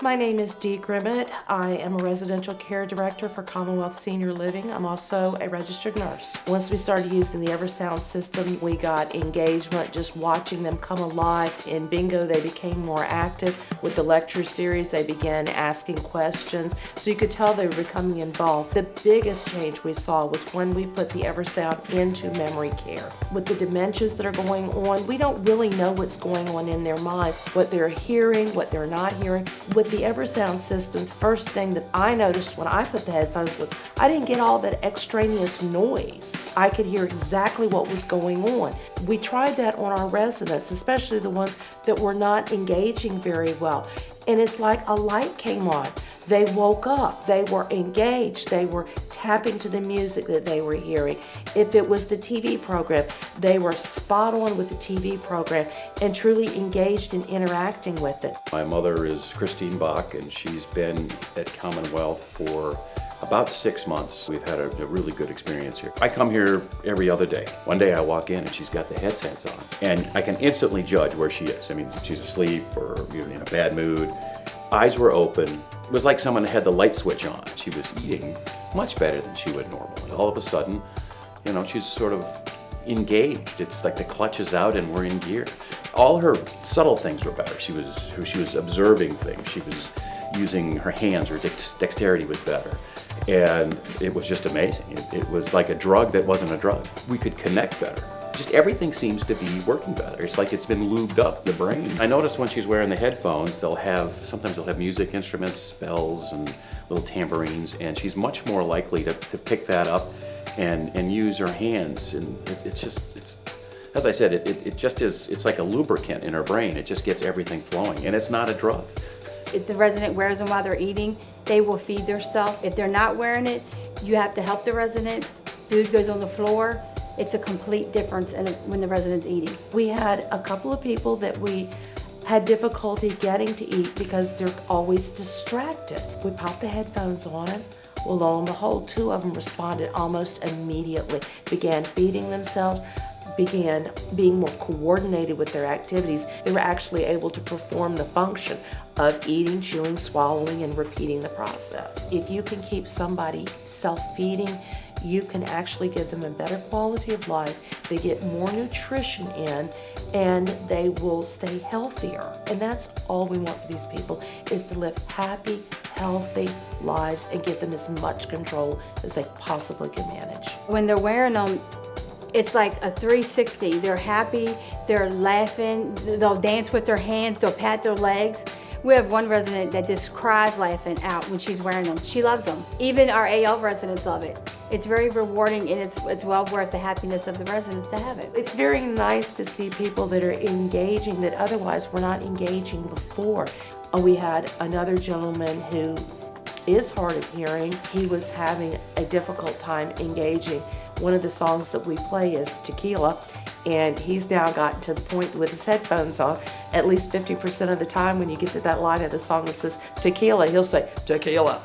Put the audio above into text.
My name is Dee Grimmett. I am a residential care director for Commonwealth Senior Living. I'm also a registered nurse. Once we started using the Eversound system, we got engagement just watching them come alive. In bingo, they became more active. With the lecture series, they began asking questions, so you could tell they were becoming involved. The biggest change we saw was when we put the Eversound into memory care. With the dementias that are going on, we don't really know what's going on in their mind, what they're hearing, what they're not hearing. With the Eversound system, the first thing that I noticed when I put the headphones was I didn't get all that extraneous noise. I could hear exactly what was going on. We tried that on our residents, especially the ones that were not engaging very well. And it's like a light came on. They woke up, they were engaged, they were tapping to the music that they were hearing. If it was the TV program, they were spot on with the TV program and truly engaged in interacting with it. My mother is Christine Bach, and she's been at Commonwealth for about 6 months. We've had a really good experience here. I come here every other day. One day I walk in and she's got the headsets on, and I can instantly judge where she is. I mean, if she's asleep or even in a bad mood. Eyes were open. It was like someone had the light switch on. She was eating much better than she would normally. All of a sudden, you know, she's sort of engaged. It's like the clutch is out and we're in gear. All her subtle things were better. She was observing things. She was using her hands. Her dexterity was better. And it was just amazing. It was like a drug that wasn't a drug. We could connect better. Just everything seems to be working better. It's like it's been lubed up, the brain. I noticed when she's wearing the headphones, sometimes they'll have music instruments, bells, and little tambourines, and she's much more likely to pick that up and use her hands. And it's as I said, it's like a lubricant in her brain. It just gets everything flowing, and it's not a drug. If the resident wears them while they're eating, they will feed themselves. If they're not wearing it, you have to help the resident. Food goes on the floor. It's a complete difference when the resident's eating. We had a couple of people that we had difficulty getting to eat because they're always distracted. We popped the headphones on. Well, lo and behold, 2 of them responded almost immediately, began feeding themselves, began being more coordinated with their activities. They were actually able to perform the function of eating, chewing, swallowing, and repeating the process. If you can keep somebody self-feeding, you can actually give them a better quality of life. They get more nutrition in, and they will stay healthier. And that's all we want for these people, is to live happy, healthy lives and give them as much control as they possibly can manage. When they're wearing them, it's like a 360. They're happy, they're laughing, they'll dance with their hands, they'll pat their legs. We have one resident that just cries laughing out when she's wearing them. She loves them. Even our AL residents love it. It's very rewarding, and it's well worth the happiness of the residents to have it. It's very nice to see people that are engaging that otherwise were not engaging before. We had another gentleman who is hard of hearing. He was having a difficult time engaging. One of the songs that we play is Tequila, and he's now gotten to the point with his headphones on, at least 50% of the time when you get to that line of the song that says tequila, he'll say tequila.